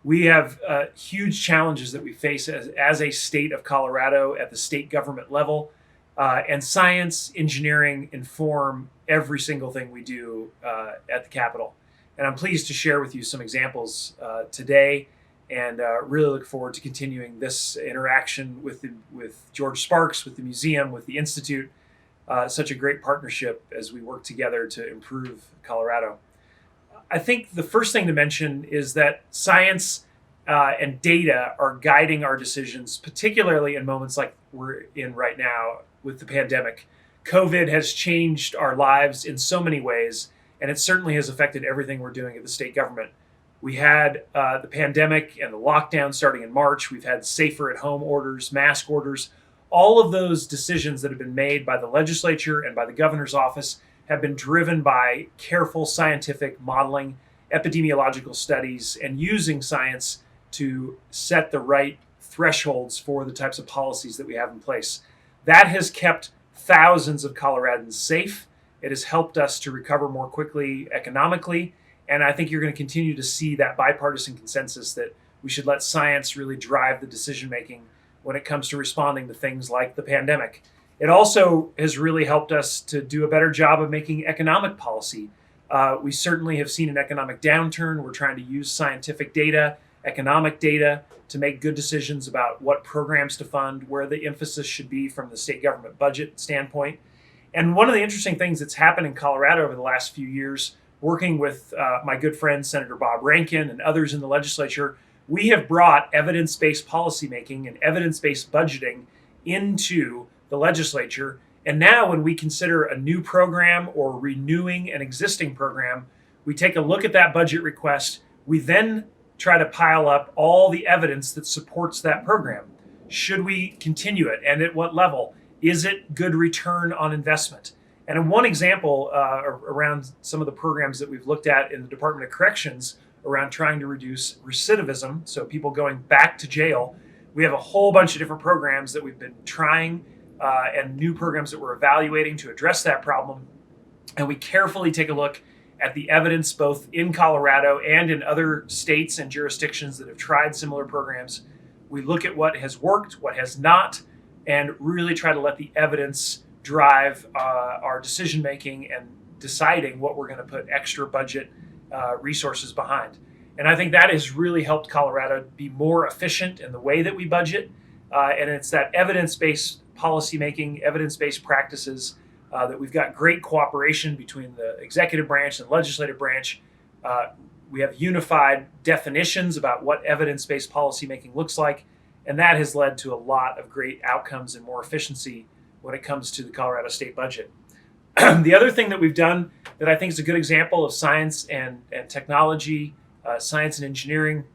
We have huge challenges that we face as a state of Colorado at the state government level. And science, engineering inform every single thing we do at the Capitol. And I'm pleased to share with you some examples today, and really look forward to continuing this interaction with George Sparks, with the museum, with the Institute. Such a great partnership as we work together to improve Colorado. I think the first thing to mention is that science and data are guiding our decisions, particularly in moments like we're in right now with the pandemic. COVID has changed our lives in so many ways, and it certainly has affected everything we're doing at the state government. We had the pandemic and the lockdown starting in March. We've had safer at home orders, mask orders. All of those decisions that have been made by the legislature and by the governor's office have been driven by careful scientific modeling, epidemiological studies, and using science to set the right thresholds for the types of policies that we have in place. That has kept thousands of Coloradans safe. It has helped us to recover more quickly economically. And I think you're going to continue to see that bipartisan consensus that we should let science really drive the decision making when it comes to responding to things like the pandemic. It also has really helped us to do a better job of making economic policy. We certainly have seen an economic downturn. We're trying to use scientific data, economic data, to make good decisions about what programs to fund, where the emphasis should be from the state government budget standpoint. And one of the interesting things that's happened in Colorado over the last few years, working with my good friend, Senator Bob Rankin, and others in the legislature, we have brought evidence-based policymaking and evidence-based budgeting into the legislature. And now when we consider a new program or renewing an existing program, we take a look at that budget request. We then try to pile up all the evidence that supports that program. Should we continue it, and at what level? Is it good return on investment? And in one example around some of the programs that we've looked at in the Department of Corrections around trying to reduce recidivism, so people going back to jail, we have a whole bunch of different programs that we've been trying and new programs that we're evaluating to address that problem. And we carefully take a look at the evidence both in Colorado and in other states and jurisdictions that have tried similar programs. We look at what has worked, what has not, and really try to let the evidence drive our decision making and deciding what we're going to put extra budget resources behind. And I think that has really helped Colorado be more efficient in the way that we budget. And it's that evidence-based policymaking, evidence-based practices that we've got great cooperation between the executive branch and legislative branch. We have unified definitions about what evidence-based policymaking looks like. And that has led to a lot of great outcomes and more efficiency when it comes to the Colorado state budget. The other thing that we've done that I think is a good example of science and technology, science and engineering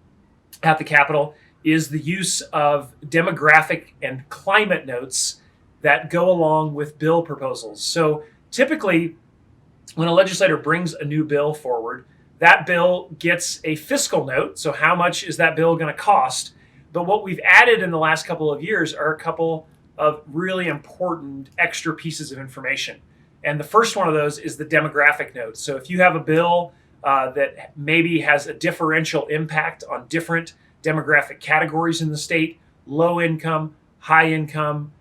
at the Capitol is the use of demographic and climate notes that go along with bill proposals. So typically, when a legislator brings a new bill forward, that bill gets a fiscal note. So how much is that bill going to cost? But what we've added in the last couple of years are a couple of really important extra pieces of information. And the first one of those is the demographic note. So if you have a bill that maybe has a differential impact on different demographic categories in the state, low income, high income,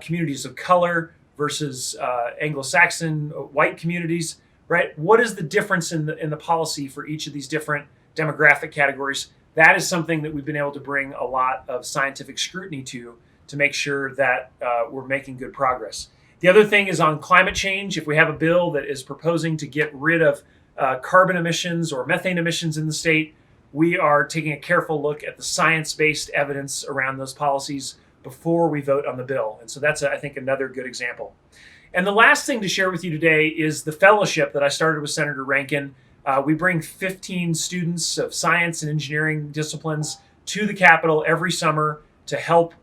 communities of color versus Anglo-Saxon white communities, right? What is the difference in the policy for each of these different demographic categories? That is something that we've been able to bring a lot of scientific scrutiny to make sure that we're making good progress. The other thing is on climate change. If we have a bill that is proposing to get rid of carbon emissions or methane emissions in the state, we are taking a careful look at the science-based evidence around those policies before we vote on the bill. And so that's, I think, another good example. And the last thing to share with you today is the fellowship that I started with Senator Rankin. We bring 15 students of science and engineering disciplines to the Capitol every summer to help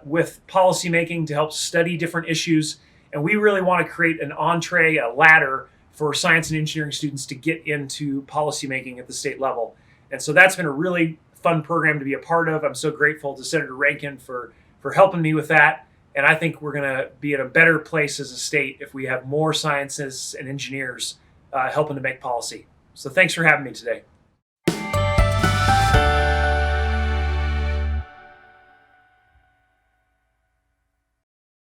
with policymaking, to help study different issues. And we really want to create an entree, a ladder for science and engineering students to get into policymaking at the state level. And so that's been a really fun program to be a part of. I'm so grateful to Senator Rankin for helping me with that. And I think we're going to be in a better place as a state if we have more scientists and engineers helping to make policy. So thanks for having me today.